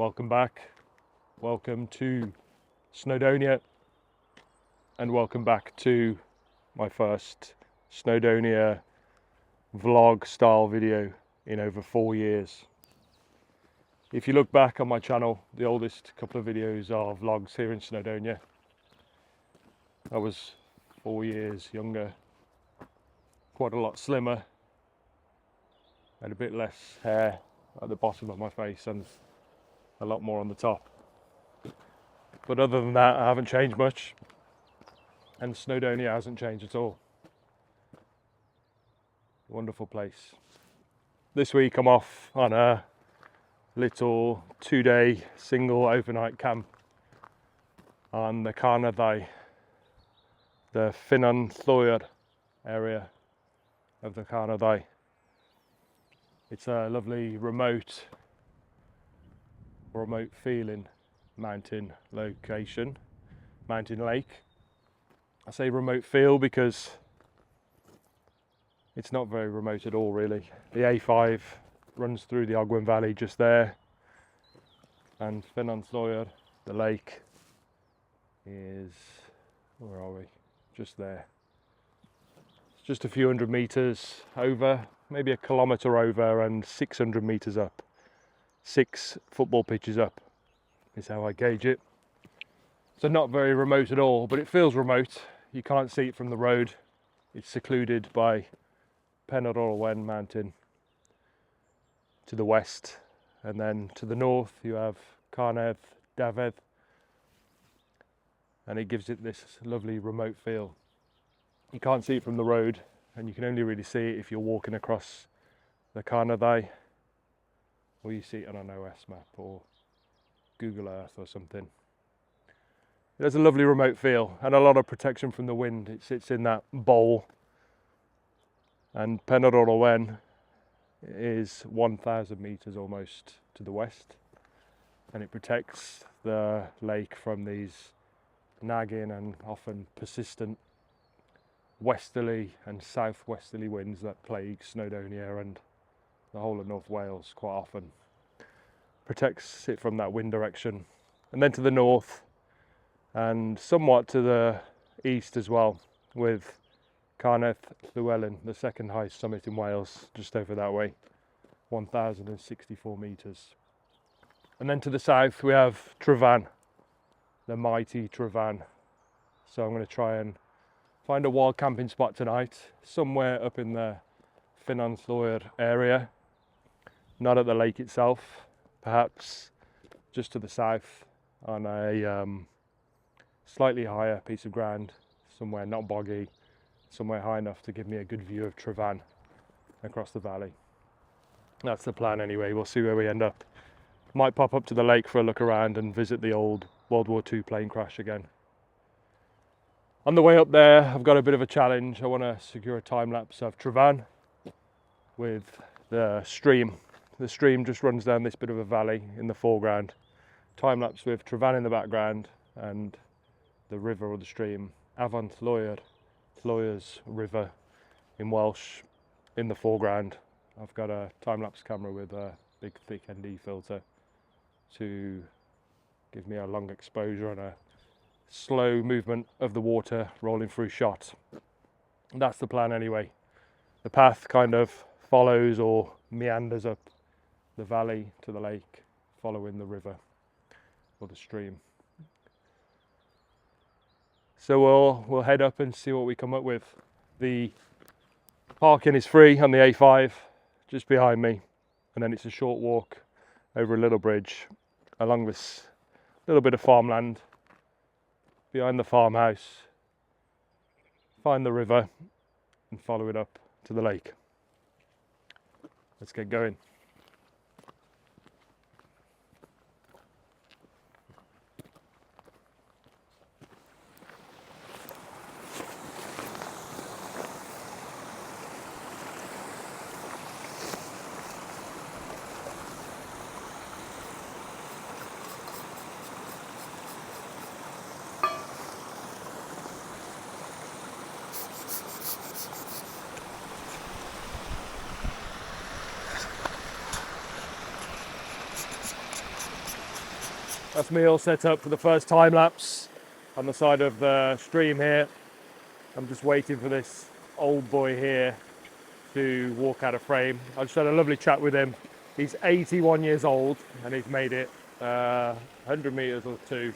Welcome back, welcome to Snowdonia, and welcome back to my first Snowdonia vlog style video in over 4 years. If you look back on my channel, the oldest couple of videos are vlogs here in Snowdonia. I was 4 years younger, quite a lot slimmer, had a bit less hair at the bottom of my face and a lot more on the top. But other than that, I haven't changed much, and Snowdonia hasn't changed at all. Wonderful place. This week I'm off on a little 2-day single overnight camp on the Carneddau, the Ffynnon Lloer area of the Carneddau. It's a lovely remote feeling mountain location, mountain lake. I say remote feel because it's not very remote at all really. The A5 runs through the Ogwen Valley just there, and Ffynnon Lloer, the lake, is, where are we? Just there. It's just a few hundred meters over, maybe a kilometre over, and 600 meters up. 6 football pitches up is how I gauge it. So not very remote at all, but it feels remote. You can't see it from the road. It's secluded by Ole Wen mountain to the west, and then to the north you have Carneddau, and it gives it this lovely remote feel. You can't see it from the road, and you can only really see it if you're walking across the Carneddau, or you see it on an OS map or Google Earth or something. It has a lovely remote feel and a lot of protection from the wind. It sits in that bowl, and Ole Wen is 1,000 meters almost to the west, and it protects the lake from these nagging and often persistent westerly and southwesterly winds that plague Snowdonia and the whole of North Wales quite often. Protects it from that wind direction. And then to the north and somewhat to the east as well, with Carneddau, the second highest summit in Wales, just over that way, 1,064 meters. And then to the south we have Tryfan, the mighty Tryfan. So I'm going to try and find a wild camping spot tonight, somewhere up in the Ffynnon Lloer area, not at the lake itself, perhaps just to the south on a slightly higher piece of ground, somewhere not boggy, somewhere high enough to give me a good view of Tryfan across the valley. That's the plan anyway. We'll see where we end up. Might pop up to the lake for a look around and visit the old World War II plane crash again. On the way up there, I've got a bit of a challenge. I want to secure a time lapse of Tryfan with the stream. The stream just runs down this bit of a valley in the foreground. Time lapse with Tryfan in the background and the river or the stream, Avon Lloer, Lloer's river in Welsh, in the foreground. I've got a time lapse camera with a big thick ND filter to give me a long exposure and a slow movement of the water rolling through shot. That's the plan anyway. The path kind of follows or meanders up the valley to the lake, following the river or the stream. So we'll head up and see what we come up with. The parking is free on the A5 just behind me, and then it's a short walk over a little bridge along this little bit of farmland. Behind the farmhouse, find the river and follow it up to the lake. Let's get going. That's me all set up for the first time lapse on the side of the stream here. I'm just waiting for this old boy here to walk out of frame. I just had a lovely chat with him. He's 81 years old and he's made it 100 metres or two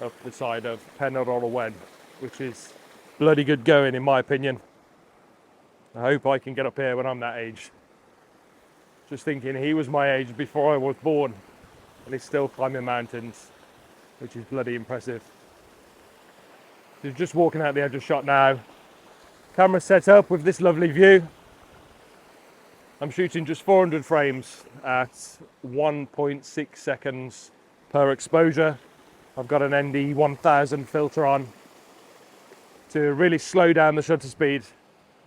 up the side of Ole Wen, which is bloody good going in my opinion. I hope I can get up here when I'm that age. Just thinking he was my age before I was born and he's still climbing mountains, which is bloody impressive. He's just walking out the edge of shot now. Camera set up with this lovely view. I'm shooting just 400 frames at 1.6 seconds per exposure. I've got an ND 1000 filter on to really slow down the shutter speed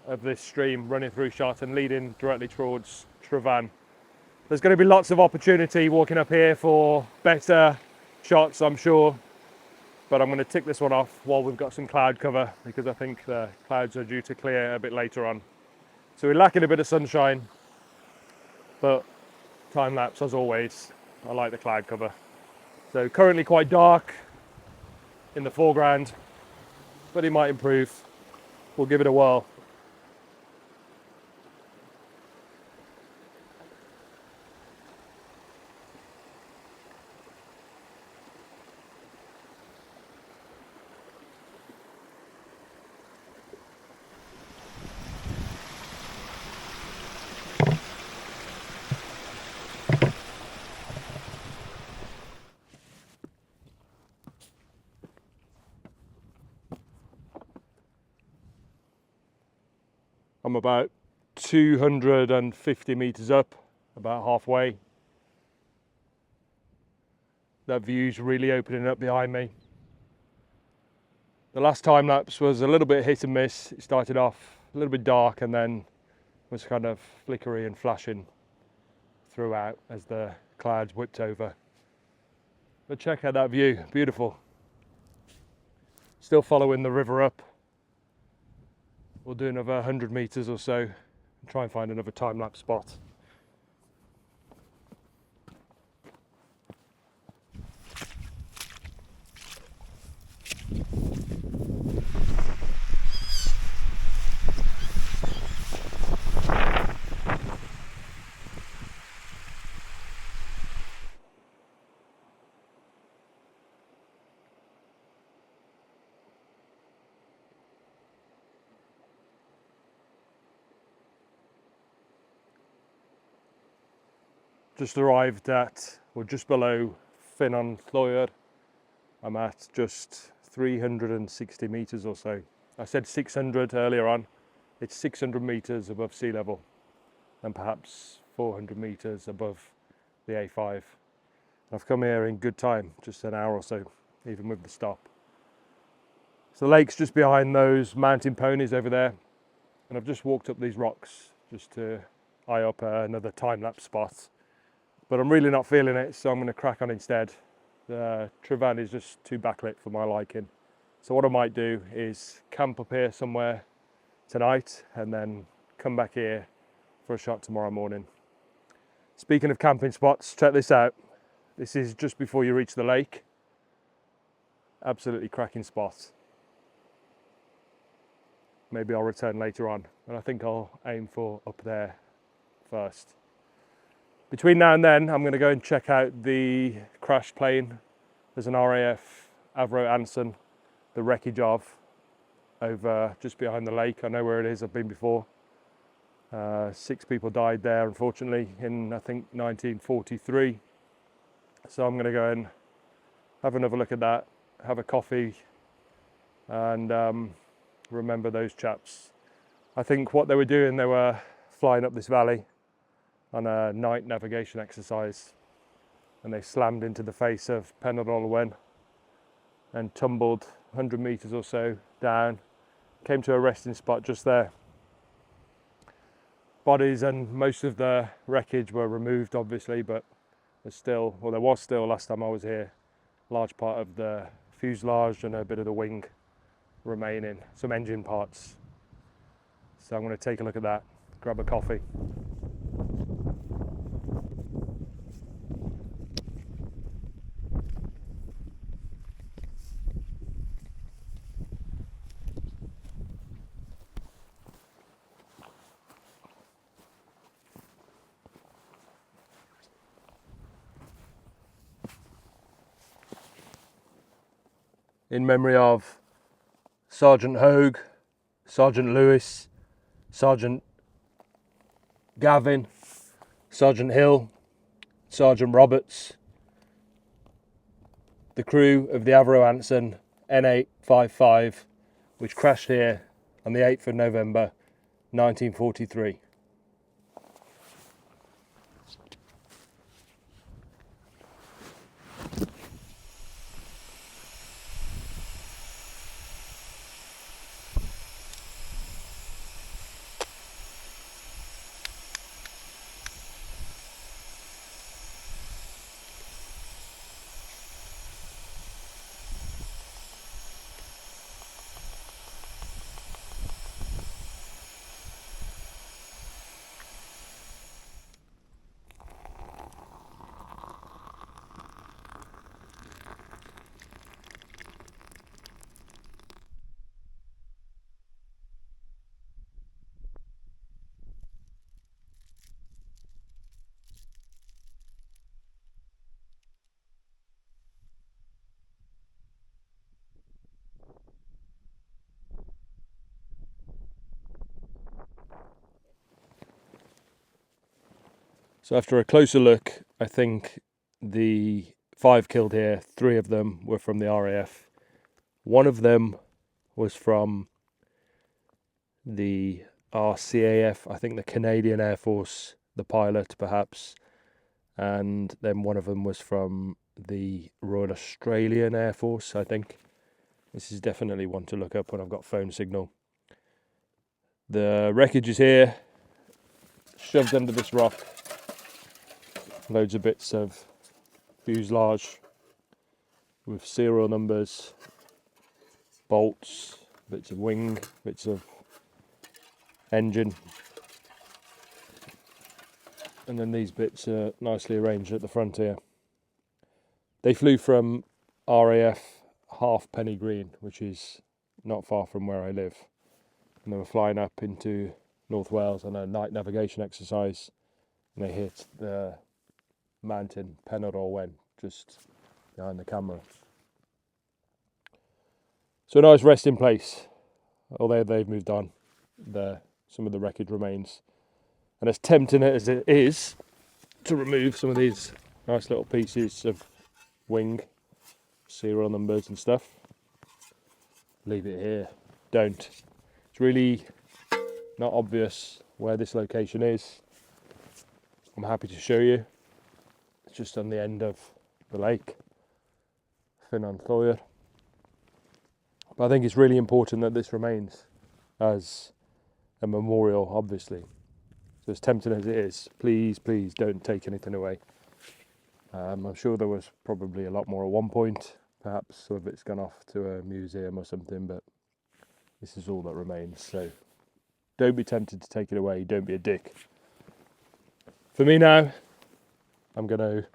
of this stream running through shot and leading directly towards Tryfan. There's going to be lots of opportunity walking up here for better shots, I'm sure, but I'm going to tick this one off while we've got some cloud cover because I think the clouds are due to clear a bit later on. So we're lacking a bit of sunshine, but time lapse as always. I like the cloud cover. So currently quite dark in the foreground, but it might improve. We'll give it a whirl. I'm about 250 meters up, about halfway. That view's really opening up behind me. The last time lapse was a little bit hit and miss. It started off a little bit dark and then was kind of flickery and flashing throughout as the clouds whipped over. But check out that view, beautiful. Still following the river up. We'll do another 100 meters or so and try and find another time-lapse spot. Just arrived at, or just below Ffynnon Lloer. I'm at just 360 meters or so. I said 600 earlier on. It's 600 meters above sea level and perhaps 400 meters above the A5. I've come here in good time, just an hour or so, even with the stop. So the lake's just behind those mountain ponies over there. And I've just walked up these rocks just to eye up another time-lapse spot. But I'm really not feeling it, so I'm going to crack on instead. The Tryfan is just too backlit for my liking. So what I might do is camp up here somewhere tonight and then come back here for a shot tomorrow morning. Speaking of camping spots, check this out. This is just before you reach the lake. Absolutely cracking spot. Maybe I'll return later on, and I think I'll aim for up there first. Between now and then, I'm going to go and check out the crashed plane. There's an RAF Avro Anson, the wreckage of, over just behind the lake. I know where it is, I've been before. 6 people died there, unfortunately, in I think 1943. So I'm going to go and have another look at that, have a coffee, and remember those chaps. I think what they were doing, they were flying up this valley on a night navigation exercise, and they slammed into the face of Ole Wen and tumbled 100 meters or so down, came to a resting spot just there. Bodies and most of the wreckage were removed obviously, but there's still, well there was still last time I was here, a large part of the fuselage and a bit of the wing remaining, some engine parts. So I'm going to take a look at that, grab a coffee. in memory of Sergeant Hogue, Sergeant Lewis, Sergeant Gavin, Sergeant Hill, Sergeant Roberts, the crew of the Avro Anson N855, which crashed here on the 8th of November 1943. So after a closer look, I think the 5 killed here, 3 of them were from the RAF. 1 of them was from the RCAF, I think the Canadian Air Force, the pilot perhaps. And then 1 of them was from the Royal Australian Air Force, I think. This is definitely one to look up when I've got phone signal. The wreckage is here, shoved under this rock. Loads of bits of fuselage with serial numbers, bolts, bits of wing, bits of engine. And then these bits are nicely arranged at the front here. They flew from RAF Halfpenny Green, which is not far from where I live. And they were flying up into North Wales on a night navigation exercise. And they hit the mountain Ole Wen just behind the camera. So a nice resting place, although they've moved on. Some of the wreckage remains. And as tempting as it is to remove some of these nice little pieces of wing, serial numbers and stuff, leave it here. Don't. It's really not obvious where this location is. I'm happy to show you. It's just on the end of the lake, Ffynnon Lloer. But I think it's really important that this remains as a memorial, obviously. So as tempting as it is, please, please don't take anything away. I'm sure there was probably a lot more at one point. Perhaps some of it's gone off to a museum or something, but this is all that remains. So don't be tempted to take it away. Don't be a dick. For me now, I'm going to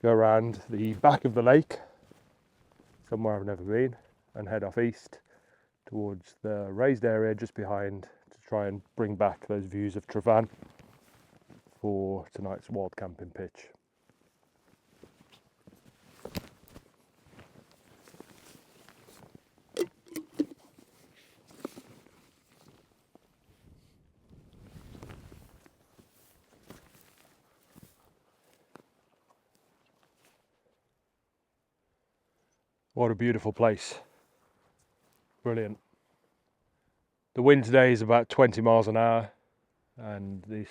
go around the back of the lake, somewhere I've never been, and head off east towards the raised area just behind to try and bring back those views of Tryfan for tonight's wild camping pitch. What a beautiful place. Brilliant. The wind today is about 20 miles an hour, and this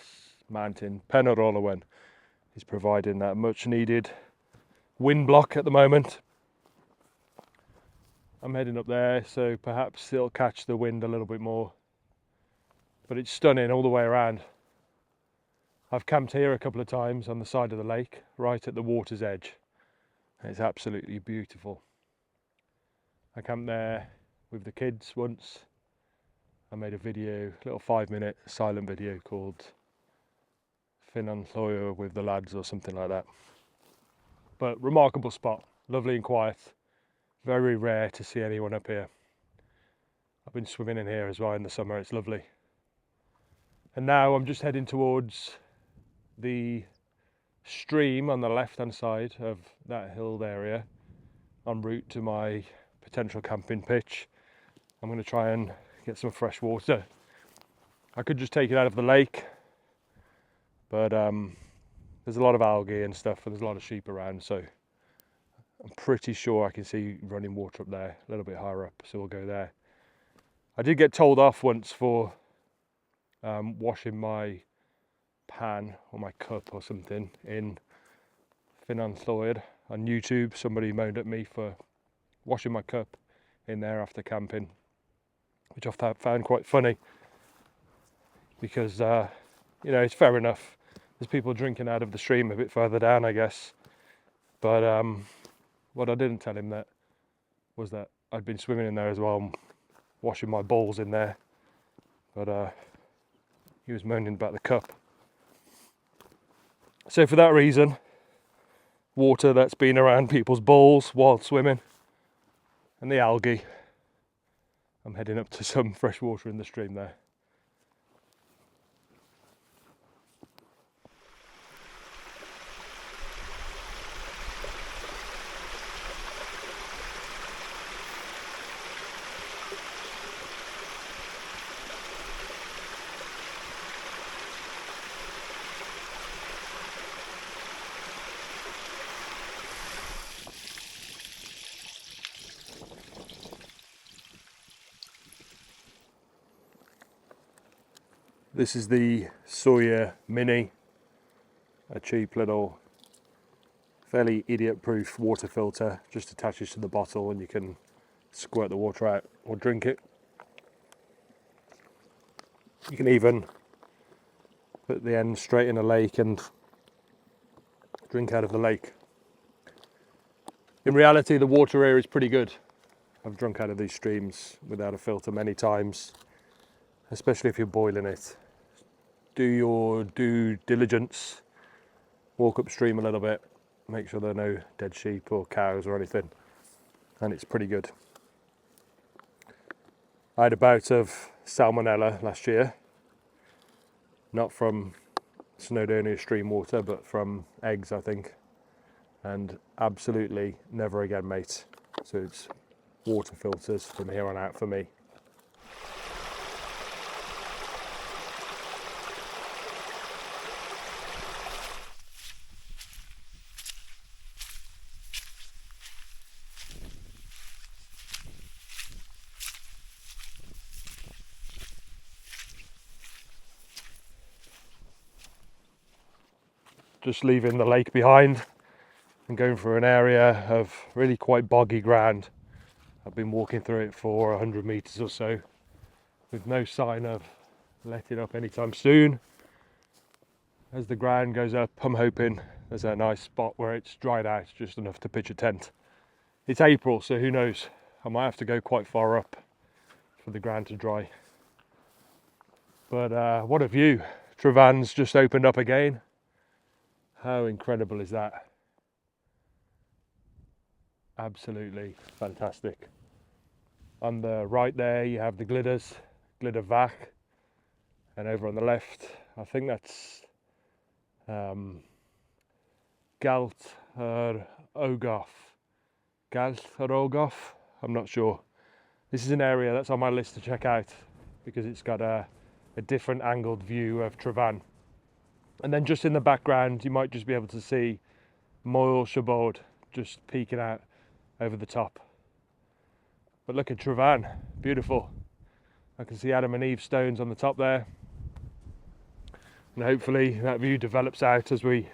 mountain, Ole Wen, is providing that much needed wind block at the moment. I'm heading up there, so perhaps it'll catch the wind a little bit more. But it's stunning all the way around. I've camped here a couple of times on the side of the lake, right at the water's edge. It's absolutely beautiful. I camped there with the kids once. I made a video, a little 5-minute silent video called Ffynnon Lloer with the lads or something like that. But remarkable spot, lovely and quiet. Very rare to see anyone up here. I've been swimming in here as well in the summer, it's lovely. And now I'm just heading towards the stream on the left hand side of that hill area en route to my potential camping pitch. I'm going to try and get some fresh water. I could just take it out of the lake, but there's a lot of algae and stuff, and there's a lot of sheep around, so I'm pretty sure I can see running water up there, a little bit higher up, so we'll go there. I did get told off once for washing my pan or my cup or something in Ffynnon Lloer on YouTube. Somebody moaned at me for washing my cup in there after camping, which I found quite funny, because you know, it's fair enough. There's people drinking out of the stream a bit further down, I guess. But what I didn't tell him was that I'd been swimming in there as well, washing my balls in there. But he was moaning about the cup. So for that reason, water that's been around people's balls while swimming, and the algae, I'm heading up to some fresh water in the stream there. This is the Sawyer Mini, a cheap little, fairly idiot-proof water filter. Just attaches to the bottle and you can squirt the water out or drink it. You can even put the end straight in a lake and drink out of the lake. In reality, the water here is pretty good. I've drunk out of these streams without a filter many times, especially if you're boiling it. Do your due diligence, walk upstream a little bit, make sure there are no dead sheep or cows or anything, and it's pretty good. I had a bout of salmonella last year, not from Snowdonia stream water, but from eggs, I think, and absolutely never again, mate. So it's water filters from here on out for me. Just leaving the lake behind and going through an area of really quite boggy ground. I've been walking through it for 100 meters or so, with no sign of letting up anytime soon. As the ground goes up, I'm hoping there's a nice spot where it's dried out just enough to pitch a tent. It's April, so who knows, I might have to go quite far up for the ground to dry. But what a view. Tryfan's just opened up again. How incredible is that? Absolutely fantastic. On the right there you have the Glyder Fach, and over on the left I think that's Glyder Fawr. I'm not sure. This is an area that's on my list to check out because it's got a different angled view of Tryfan. And then just in the background you might just be able to see Moel just peeking out over the top. But look at Tryfan, beautiful. I can see Adam and Eve stones on the top there. And hopefully that view develops out as we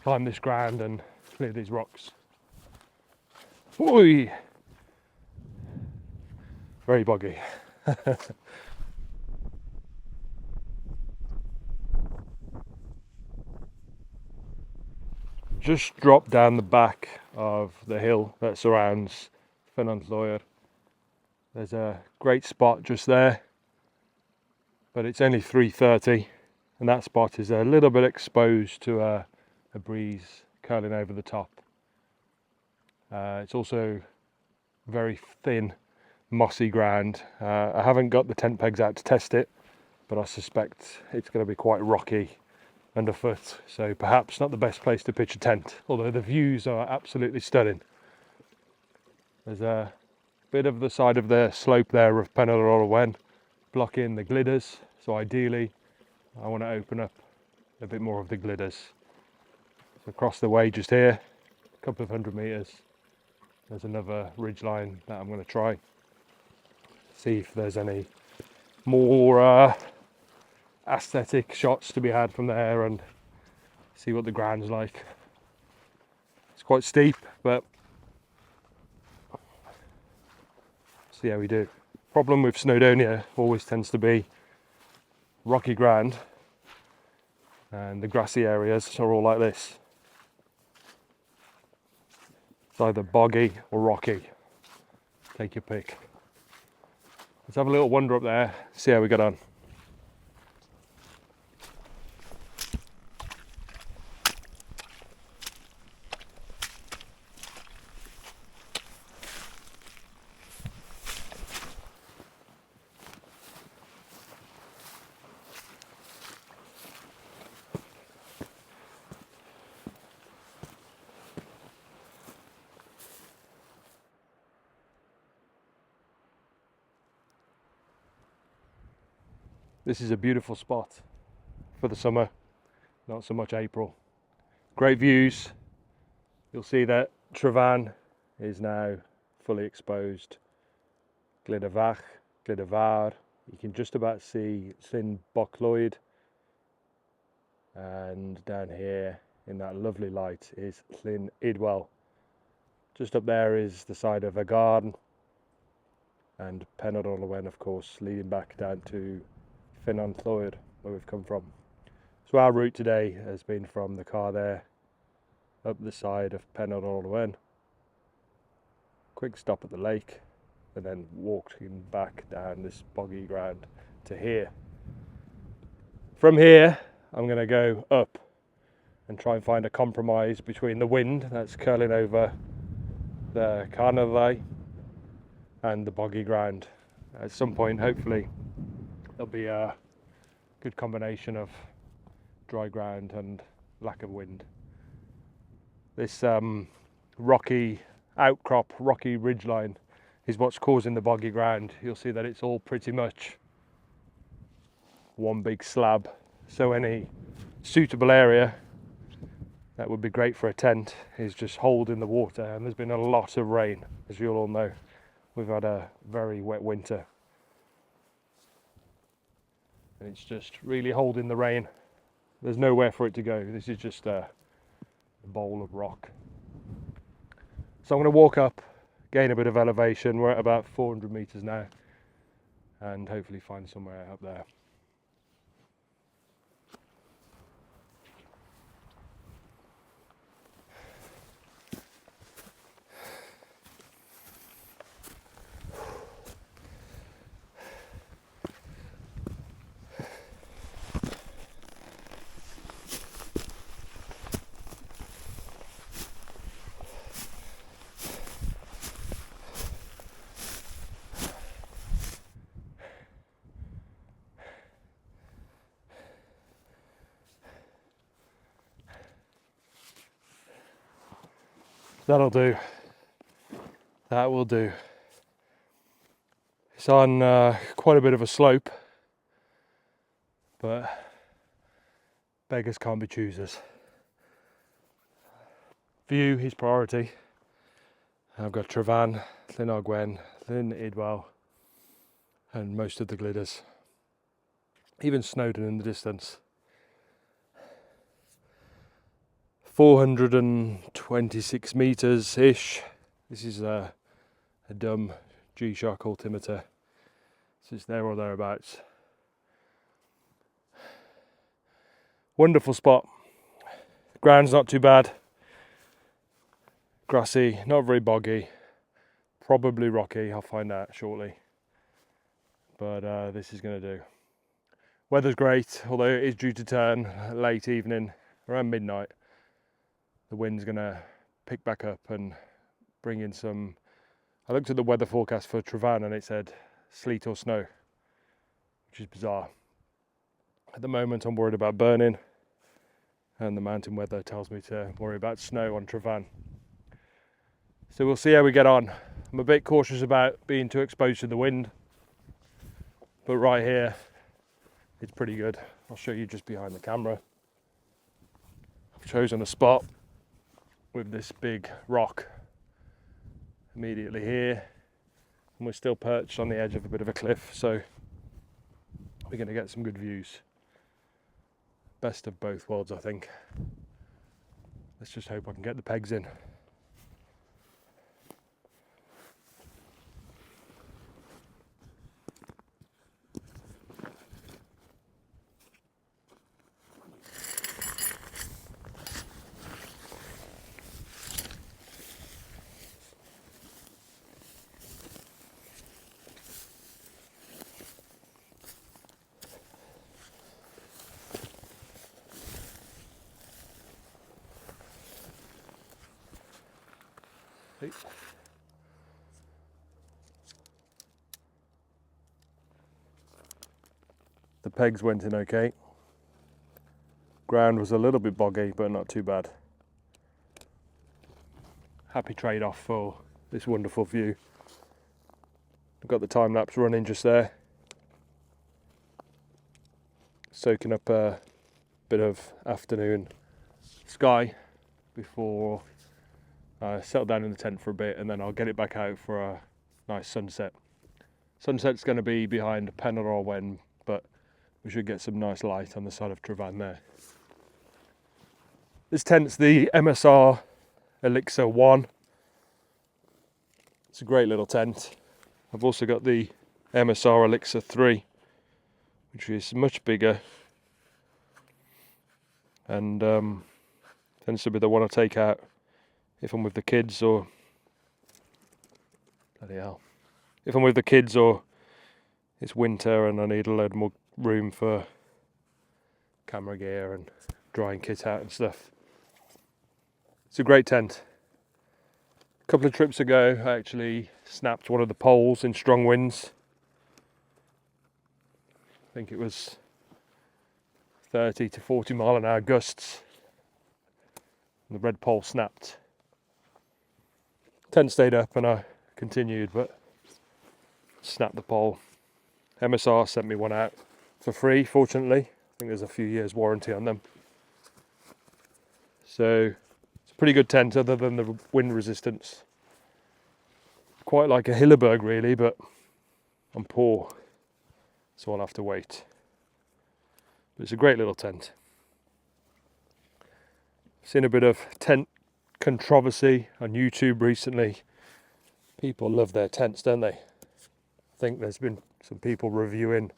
climb this ground and clear these rocks. Oi! Very boggy. Just dropped down the back of the hill that surrounds Ffynnon Lloer. There's a great spot just there, but it's only 3:30 and that spot is a little bit exposed to a breeze curling over the top. It's also very thin, mossy ground. I haven't got the tent pegs out to test it, but I suspect it's going to be quite rocky underfoot, so perhaps not the best place to pitch a tent, although the views are absolutely stunning. There's a bit of the side of the slope there of Ole Wen blocking the gliders, so ideally I want to open up a bit more of the gliders. So across the way just here, a couple of 100 metres, there's another ridge line that I'm going to try. See if there's any more aesthetic shots to be had from there and see what the ground's like. It's quite steep, but see how we do. Problem with Snowdonia always tends to be rocky ground, and the grassy areas are all like this. It's either boggy or rocky. Take your pick. Let's have a little wander up there, see how we get on. This is a beautiful spot for the summer, not so much April. Great views. You'll see that Tryfan is now fully exposed. Glyder Fach, Glyder Fawr. You can just about see Llyn Ogwen. And down here in that lovely light is Llyn Idwal. Just up there is the side of a Garn, and Ole Wen, of course, leading back down to Ffynnon Lloer, where we've come from. So our route today has been from the car there, up the side of Ole Wen, quick stop at the lake, and then walking back down this boggy ground to here. From here, I'm going to go up and try and find a compromise between the wind that's curling over the Carneddau and the boggy ground. At some point, hopefully, there'll be a good combination of dry ground and lack of wind. This rocky outcrop, rocky ridgeline is what's causing the boggy ground. You'll see that it's all pretty much one big slab. So any suitable area that would be great for a tent is just holding the water, and there's been a lot of rain, as you all know. We've had a very wet winter. And it's just really holding the rain. There's nowhere for it to go. This is just a bowl of rock. So I'm going to walk up, gain a bit of elevation. We're at about 400 meters now, and hopefully find somewhere up there. That'll do. That will do. It's on quite a bit of a slope, but beggars can't be choosers. View is priority. I've got Tryfan, Llyn Ogwen, Llyn Idwal, and most of the gliders. Even Snowdon in the distance. 426 meters ish. This is a dumb G-Shock altimeter, so it's there or thereabouts. Wonderful spot. The ground's not too bad. Grassy, not very boggy, probably rocky. I'll find out shortly, but this is going to do. Weather's great, although it is due to turn late evening, around midnight. The wind's going to pick back up and bring in some. I looked at the weather forecast for Tryfan and it said sleet or snow, which is bizarre. At the moment I'm worried about burning, and the mountain weather tells me to worry about snow on Tryfan. So we'll see how we get on. I'm a bit cautious about being too exposed to the wind, but right here it's pretty good. I'll show you just behind the camera. I've chosen a spot with this big rock immediately here, and we're still perched on the edge of a bit of a cliff, so we're going to get some good views. Best of both worlds, I think. Let's just hope I can get the pegs in. The pegs went in okay. Ground was a little bit boggy, but not too bad. Happy trade-off for this wonderful view. I've got the time lapse running just there, soaking up a bit of afternoon sky before I settle down in the tent for a bit, and then I'll get it back out for a nice sunset. Sunset's going to be behind Ffynnon Lloer, but we should get some nice light on the side of Tryfan there. This tent's the MSR Elixir 1. It's a great little tent. I've also got the MSR Elixir 3, which is much bigger, and tends to be the one I take out if I'm with the kids, or bloody hell, if I'm with the kids or it's winter and I need a load more room for camera gear and drying kit out and stuff. It's a great tent. A couple of trips ago I actually snapped one of the poles in strong winds. I think it was 30 to 40 mile an hour gusts. And the red pole snapped. Tent stayed up and I continued, but snapped the pole. MSR sent me one out for free, fortunately. I think there's a few years warranty on them. So it's a pretty good tent other than the wind resistance. Quite like a Hilleberg really, but I'm poor, so I'll have to wait. But it's a great little tent. I've seen a bit of tent controversy on YouTube recently. People love their tents, don't they? I think there's been some people reviewing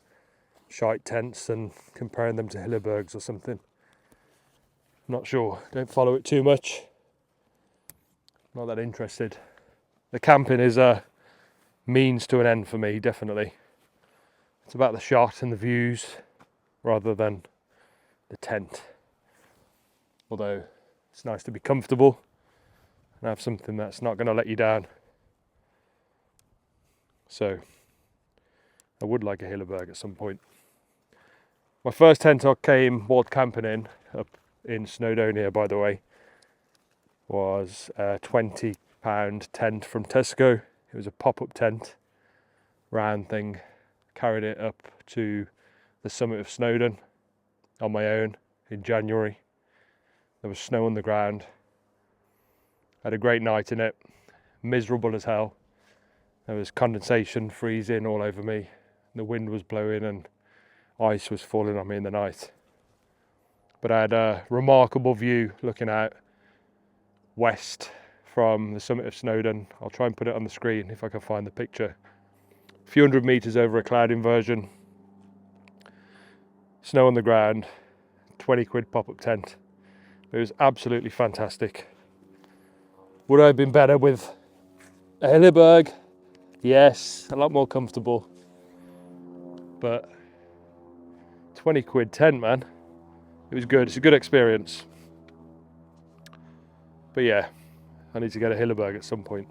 shite tents and comparing them to Hillebergs or something. Not sure, don't follow it too much. Not that interested. The camping is a means to an end for me, definitely. It's about the shot and the views rather than the tent. Although it's nice to be comfortable and have something that's not going to let you down. So I would like a Hilleberg at some point. My first tent I came wild camping in, up in Snowdonia by the way, was a £20 tent from Tesco. It was a pop-up tent, round thing. Carried it up to the summit of Snowdon on my own in January. There was snow on the ground. Had a great night in it, miserable as hell. There was condensation freezing all over me. The wind was blowing and ice was falling on me in the night. But I had a remarkable view looking out west from the summit of Snowdon. I'll try and put it on the screen if I can find the picture. A few hundred metres over a cloud inversion. Snow on the ground. 20 quid pop-up tent. It was absolutely fantastic. Would I have been better with a Hilleberg? Yes, a lot more comfortable. But 20 quid tent, man. It was good. It's a good experience. But yeah, I need to get a Hilleberg at some point.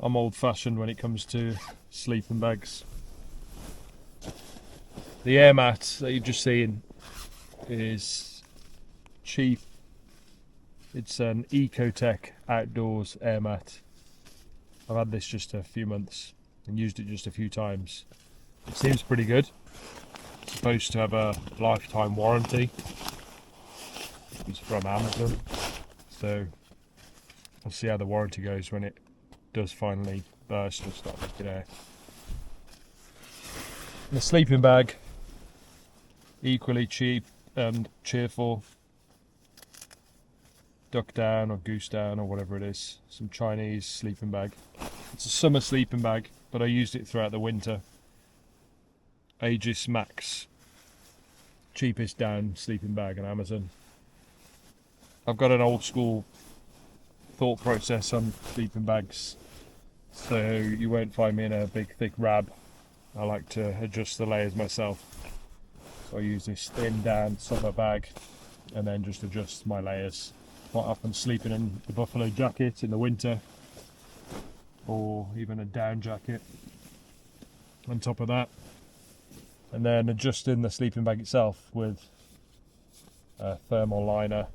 I'm old-fashioned when it comes to sleeping bags. The air mat that you've just seen is cheap. It's an Ecotech Outdoors air mat. I've had this just a few months and used it just a few times. It seems pretty good. It's supposed to have a lifetime warranty. It's from Amazon, so I'll see how the warranty goes when it does finally burst and start making air. The sleeping bag, equally cheap and cheerful. Duck down or goose down or whatever it is. Some Chinese sleeping bag. It's a summer sleeping bag, but I used it throughout the winter. Aegis Max, cheapest down sleeping bag on Amazon. I've got an old school thought process on sleeping bags, so you won't find me in a big thick rab. I like to adjust the layers myself. So I use this thin down summer bag and then just adjust my layers. Quite often sleeping in the buffalo jacket in the winter, or even a down jacket on top of that, and then adjusting the sleeping bag itself with a thermal liner,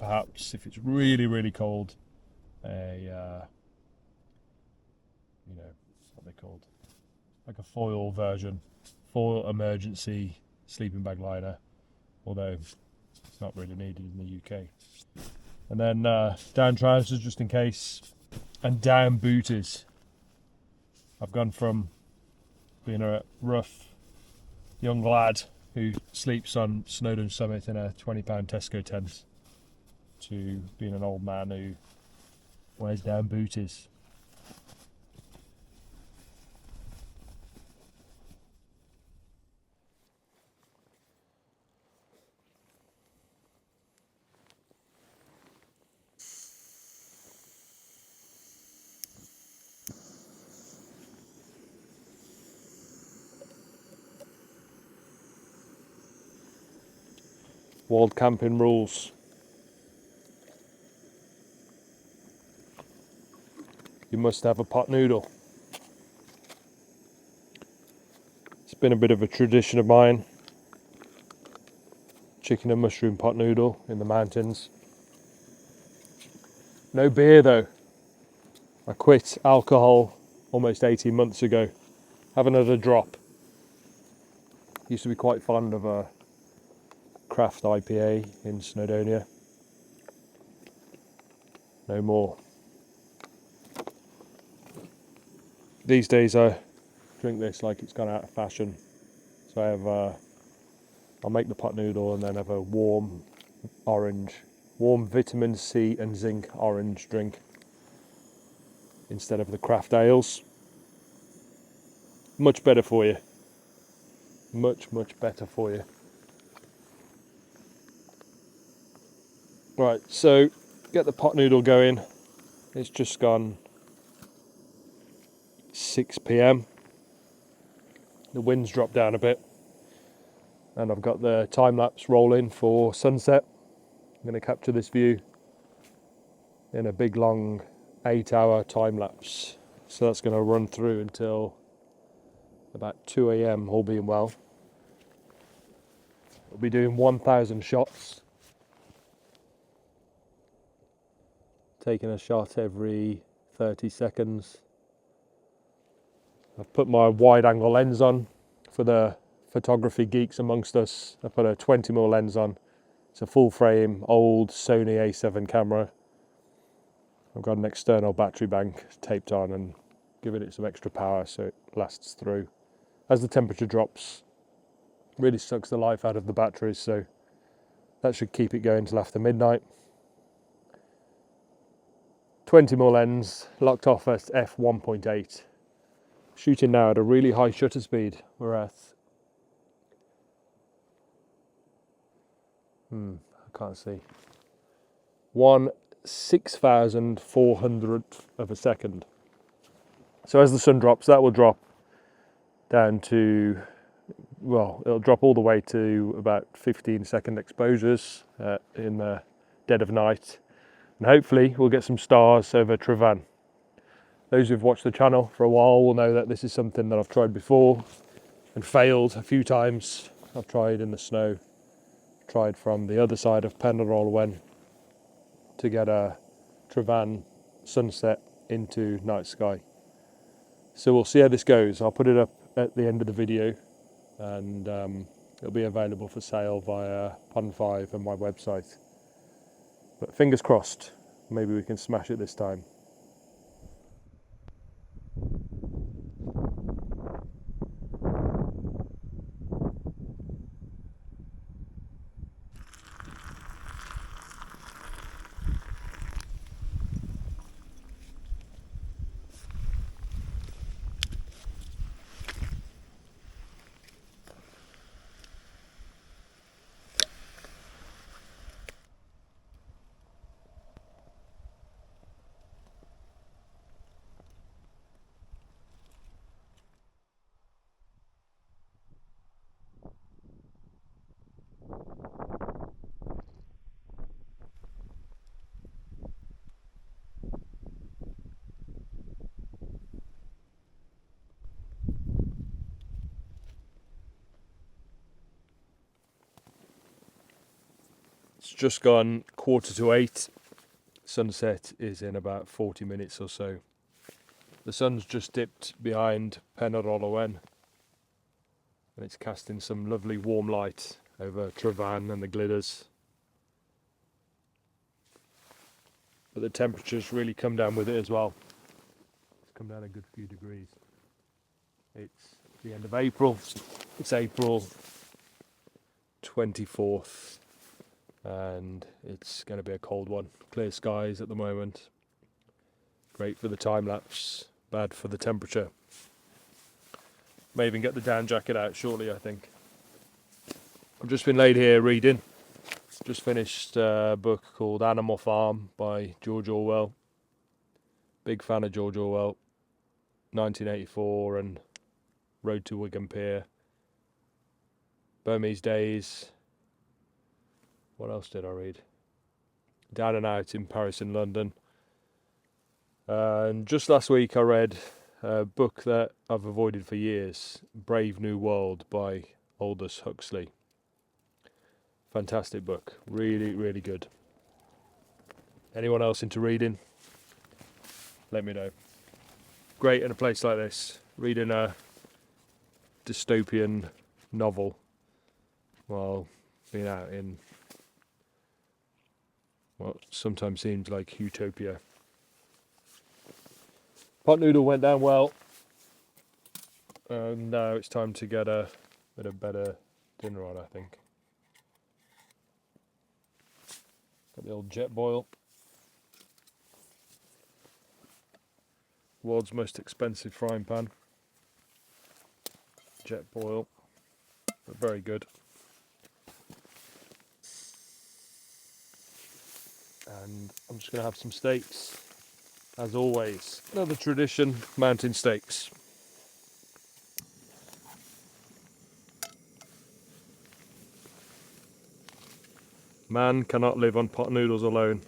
perhaps if it's really cold, you know, what are they called, like a foil version, foil emergency sleeping bag liner, although it's not really needed in the UK. And then down trousers just in case, and down booties. I've gone from being a rough young lad who sleeps on Snowdon Summit in a £20 Tesco tent to being an old man who wears down booties. Wild camping rules. You must have a pot noodle. It's been a bit of a tradition of mine. Chicken and mushroom pot noodle in the mountains. No beer though. I quit alcohol almost 18 months ago. Haven't had a drop. Used to be quite fond of a craft IPA in Snowdonia. No more. These days I drink this like it's gone out of fashion. So I have I'll make the pot noodle and then have a warm vitamin C and zinc orange drink instead of the craft ales. Much better for you. Much better for you. Right, so get the pot noodle going. It's just gone 6 PM. The wind's dropped down a bit, and I've got the time lapse rolling for sunset. I'm going to capture this view in a big long 8-hour time lapse. So that's going to run through until about 2 AM, all being well. We'll be doing 1,000 shots. Taking a shot every 30 seconds. I've put my wide angle lens on for the photography geeks amongst us. I put a 20mm lens on. It's a full frame old Sony A7 camera. I've got an external battery bank taped on and giving it some extra power so it lasts through. As the temperature drops, really sucks the life out of the batteries, so that should keep it going till after midnight. 20mm lens, locked off at f1.8. Shooting now at a really high shutter speed. We're at I can't see. 1/6400th of a second. So as the sun drops, that will drop down to, well, it'll drop all the way to about 15-second exposures in the dead of night. And hopefully we'll get some stars over Tryfan. Those who've watched the channel for a while will know that this is something that I've tried before and failed a few times. I've tried in the snow, tried from the other side of Ole Wen to get a Tryfan sunset into night sky. So we'll see how this goes. I'll put it up at the end of the video, and it'll be available for sale via Pond 5 and my website. But fingers crossed, maybe we can smash it this time. It's just gone 7:45. Sunset is in about 40 minutes or so. The sun's just dipped behind Ole Wen, and it's casting some lovely warm light over Tryfan and the Glyders. But the temperature's really come down with it as well. It's come down a good few degrees. It's the end of April. It's April 24th. And it's going to be a cold one. Clear skies at the moment. Great for the time lapse, bad for the temperature. May even get the down jacket out shortly, I think. I've just been laid here reading. Just finished a book called Animal Farm by George Orwell. Big fan of George Orwell. 1984 and Road to Wigan Pier. Burmese Days. What else did I read? Down and Out in Paris and London. And just last week I read a book that I've avoided for years, Brave New World by Aldous Huxley. Fantastic book, really, really good. Anyone else into reading? Let me know. Great in a place like this, reading a dystopian novel while being out in what sometimes seems like utopia. Pot noodle went down well, and now it's time to get a bit of better dinner on, I think. Got the old jet boil. World's most expensive frying pan. Jet boil, but very good. And I'm just going to have some steaks, as always. Another tradition, mountain steaks. Man cannot live on pot noodles alone.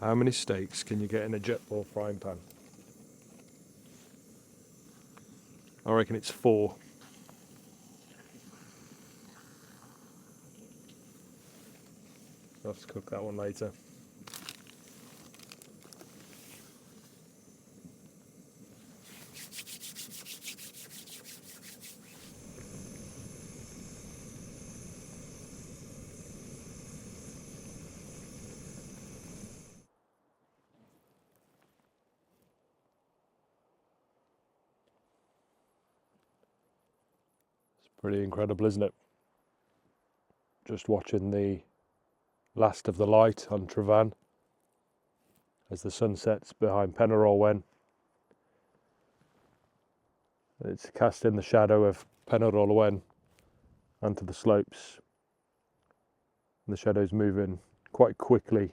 How many steaks can you get in a jet boil frying pan? I reckon it's 4. I'll have to cook that one later. Pretty incredible, isn't it? Just watching the last of the light on Tryfan as the sun sets behind Ole Wen. It's casting the shadow of Ole Wen onto the slopes. And the shadow's moving quite quickly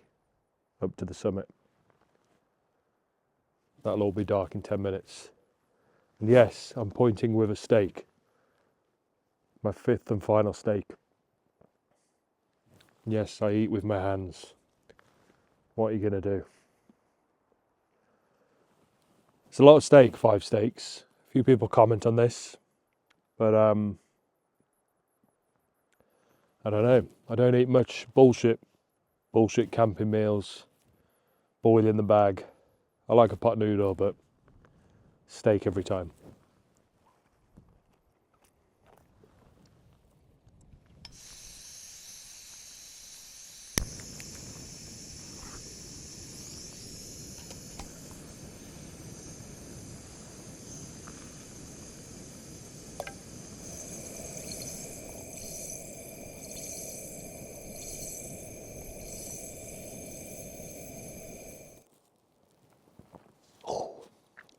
up to the summit. That'll all be dark in 10 minutes. And yes, I'm pointing with a stake. My 5th and final stake. Yes, I eat with my hands. What are you going to do? It's a lot of steak, 5 steaks. A few people comment on this. But I don't know. I don't eat much bullshit camping meals. Boil in the bag. I like a pot noodle, but steak every time.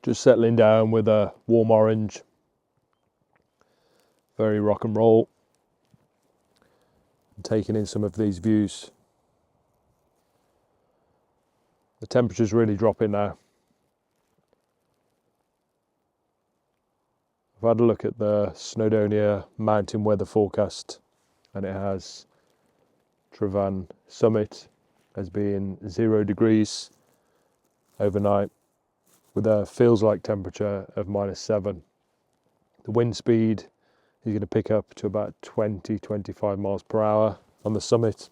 Just settling down with a warm orange. Very rock and roll. And taking in some of these views. The temperature's really dropping now. I've had a look at the Snowdonia mountain weather forecast, and it has Tryfan summit as being 0 degrees overnight, with a feels like temperature of -7. The wind speed is going to pick up to about 20-25 miles per hour on the summit.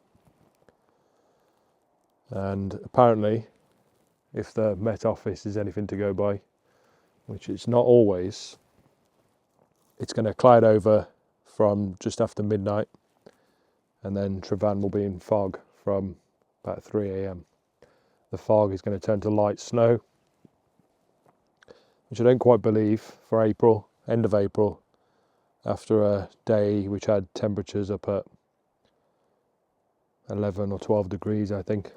And apparently, if the Met Office is anything to go by, which it's not always, it's going to cloud over from just after midnight, and then Tryfan will be in fog from about 3 a.m. The fog is going to turn to light snow, which I don't quite believe for April, end of April, after a day which had temperatures up at 11 or 12 degrees, I think.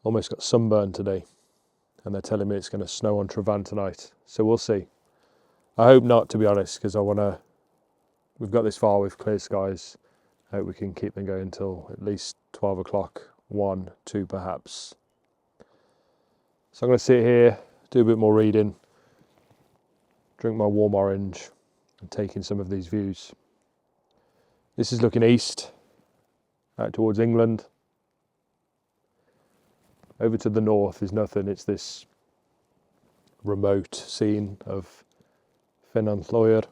Almost got sunburned today, and they're telling me it's going to snow on Tryfan tonight, so we'll see. I hope not, to be honest, because we've got this far with clear skies. I hope we can keep them going till at least 12 o'clock, 1, 2 perhaps. So I'm going to sit here, do a bit more reading, drink my warm orange, and take in some of these views. This is looking east, out towards England. Over to the north is nothing, it's this remote scene of Ffynnon Lloer,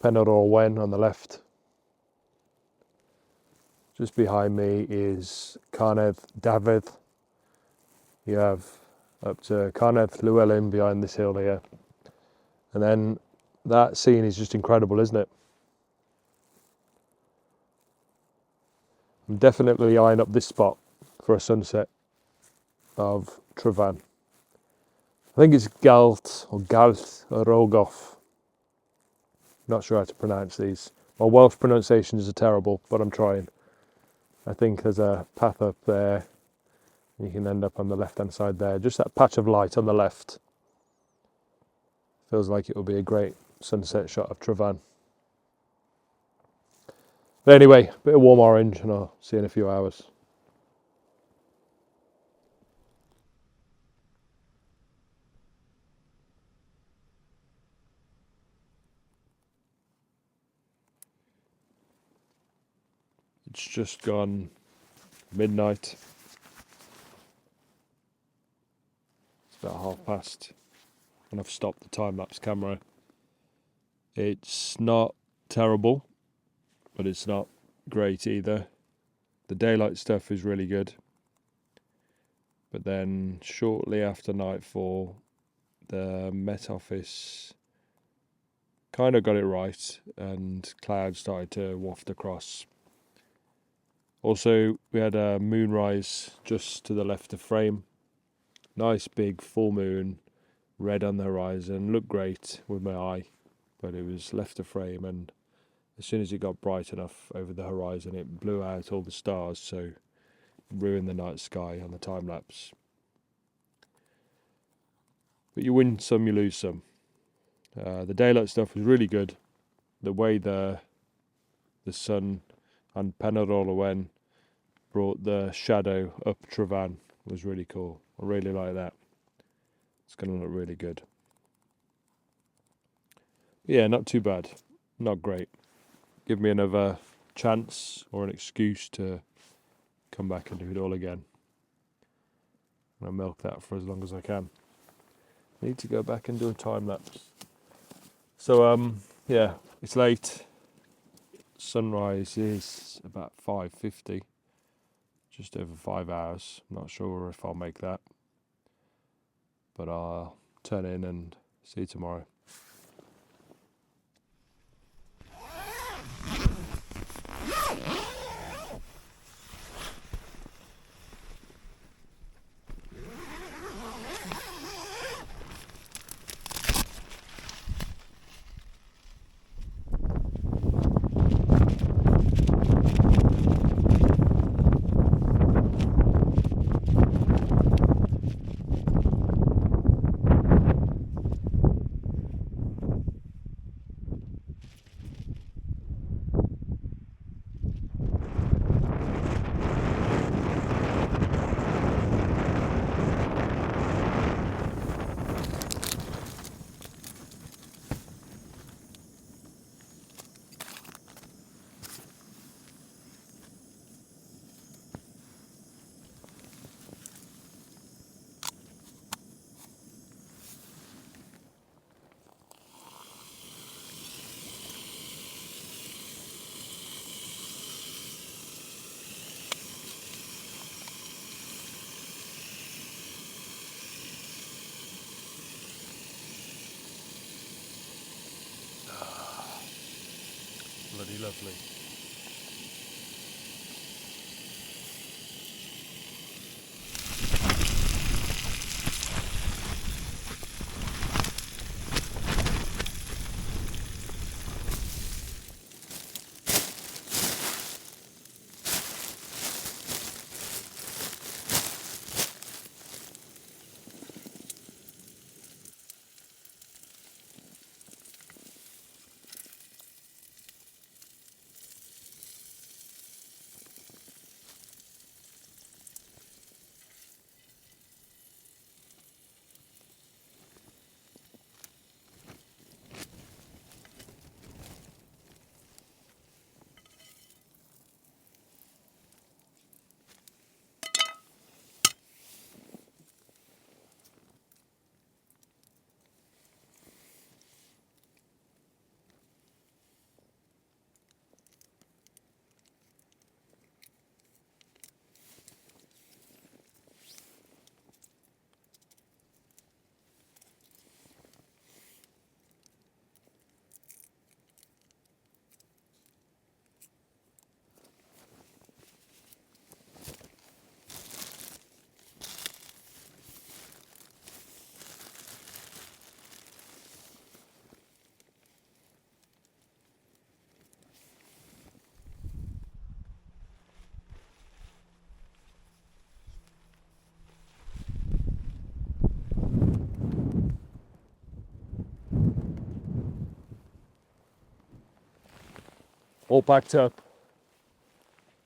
Ole Wen on the left. Just behind me is Carneddau. You have up to Carneddau behind this hill here. And then that scene is just incredible, isn't it? I'm definitely eyeing up this spot for a sunset of Tryfan. I think it's Galt or Rogoff. Not sure how to pronounce these. My Welsh pronunciations are terrible, but I'm trying. I think there's a path up there. You can end up on the left-hand side there. Just that patch of light on the left. Feels like it will be a great sunset shot of Tryfan. But anyway, a bit of warm orange, and I'll see you in a few hours. It's just gone midnight. It's about past, and I've stopped the time-lapse camera. It's not terrible, but it's not great either. The daylight stuff is really good, but then shortly after nightfall, the Met Office kind of got it right, and clouds started to waft across. Also, we had a moonrise just to the left of frame. Nice big full moon, red on the horizon, looked great with my eye, but it was left of frame, and as soon as it got bright enough over the horizon, it blew out all the stars, so it ruined the night sky on the time lapse. But you win some, you lose some. The daylight stuff was really good. The way the sun and Ole Wen brought the shadow up Tryfan was really cool. I really like that. It's going to look really good. Yeah, not too bad. Not great. Give me another chance or an excuse to come back and do it all again. I'll milk that for as long as I can. I need to go back and do a time lapse. So yeah, it's late. Sunrise is about 5:50, just over 5 hours. Not sure if I'll make that, but I'll turn in and see you tomorrow. Bloody lovely. All packed up,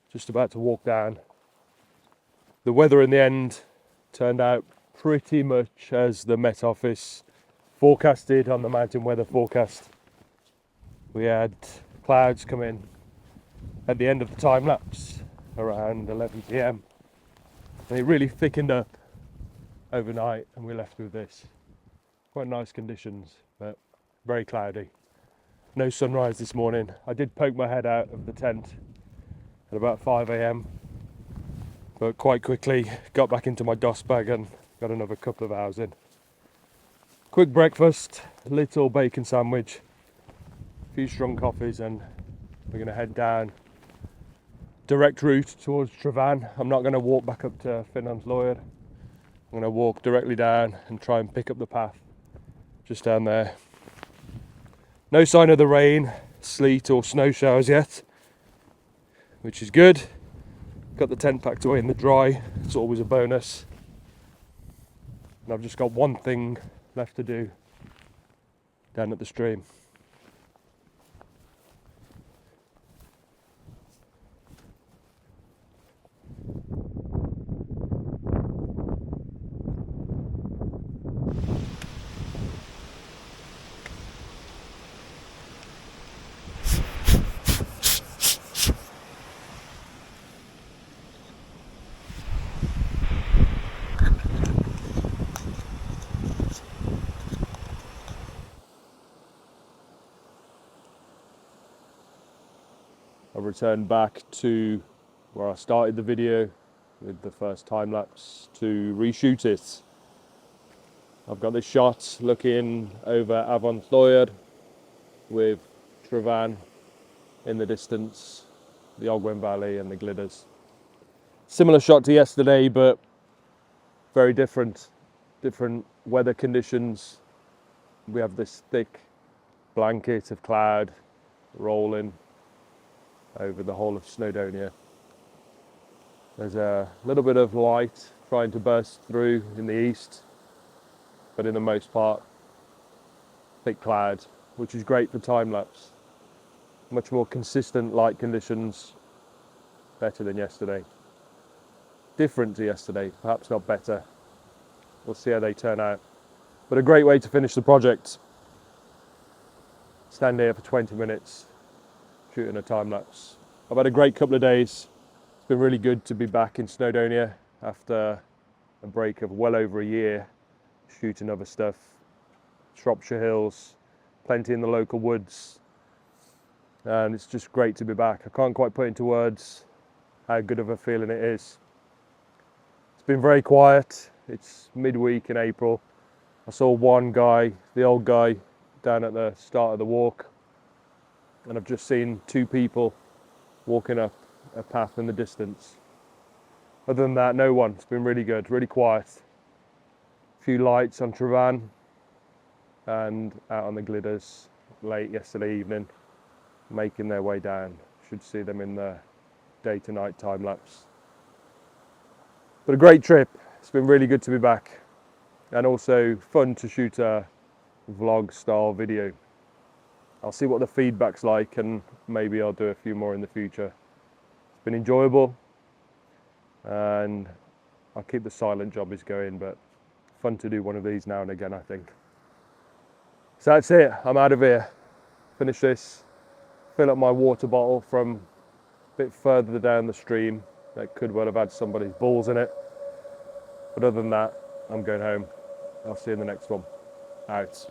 just about to walk down. The weather in the end turned out pretty much as the Met Office forecasted on the mountain weather forecast. We had clouds come in at the end of the time lapse around 11 PM, and it really thickened up overnight, and we're left with this. Quite nice conditions, but very cloudy. No sunrise this morning. I did poke my head out of the tent at about 5 AM, but quite quickly got back into my DOS bag and got another couple of hours in. Quick breakfast, little bacon sandwich, a few strong coffees, and we're going to head down direct route towards Tryfan. I'm not going to walk back up to Ffynnon Lloer. I'm going to walk directly down and try and pick up the path just down there. No sign of the rain, sleet or snow showers yet, which is good. Got the tent packed away in the dry, it's always a bonus. And I've just got one thing left to do, down at the stream. I've returned back to where I started the video with the first time lapse to reshoot it. I've got this shot looking over Avon Lloer with Tryfan in the distance, the Ogwen Valley and the Glyders. Similar shot to yesterday, but very different weather conditions. We have this thick blanket of cloud rolling over the whole of Snowdonia. There's a little bit of light trying to burst through in the east, but in the most part, thick cloud, which is great for time-lapse. Much more consistent light conditions, better than yesterday. Different to yesterday, perhaps not better. We'll see how they turn out. But a great way to finish the project. Stand here for 20 minutes, shooting a time-lapse. I've had a great couple of days. It's been really good to be back in Snowdonia after a break of well over a year, shooting other stuff. Shropshire Hills, plenty in the local woods, and it's just great to be back. I can't quite put into words how good of a feeling it is. It's been very quiet. It's midweek in April. I saw one guy, the old guy, down at the start of the walk, and I've just seen two people walking up a path in the distance. Other than that, no one. It's been really good, really quiet. A few lights on Tryfan and out on the Glyders late yesterday evening, making their way down. Should see them in the day to night time lapse. But a great trip. It's been really good to be back, and also fun to shoot a vlog style video. I'll see what the feedback's like, and maybe I'll do a few more in the future. It's been enjoyable, and I'll keep the silent jobbies going, but fun to do one of these now and again, I think. So that's it, I'm out of here. Finish this, fill up my water bottle from a bit further down the stream that could well have had somebody's balls in it. But other than that, I'm going home. I'll see you in the next one. Out.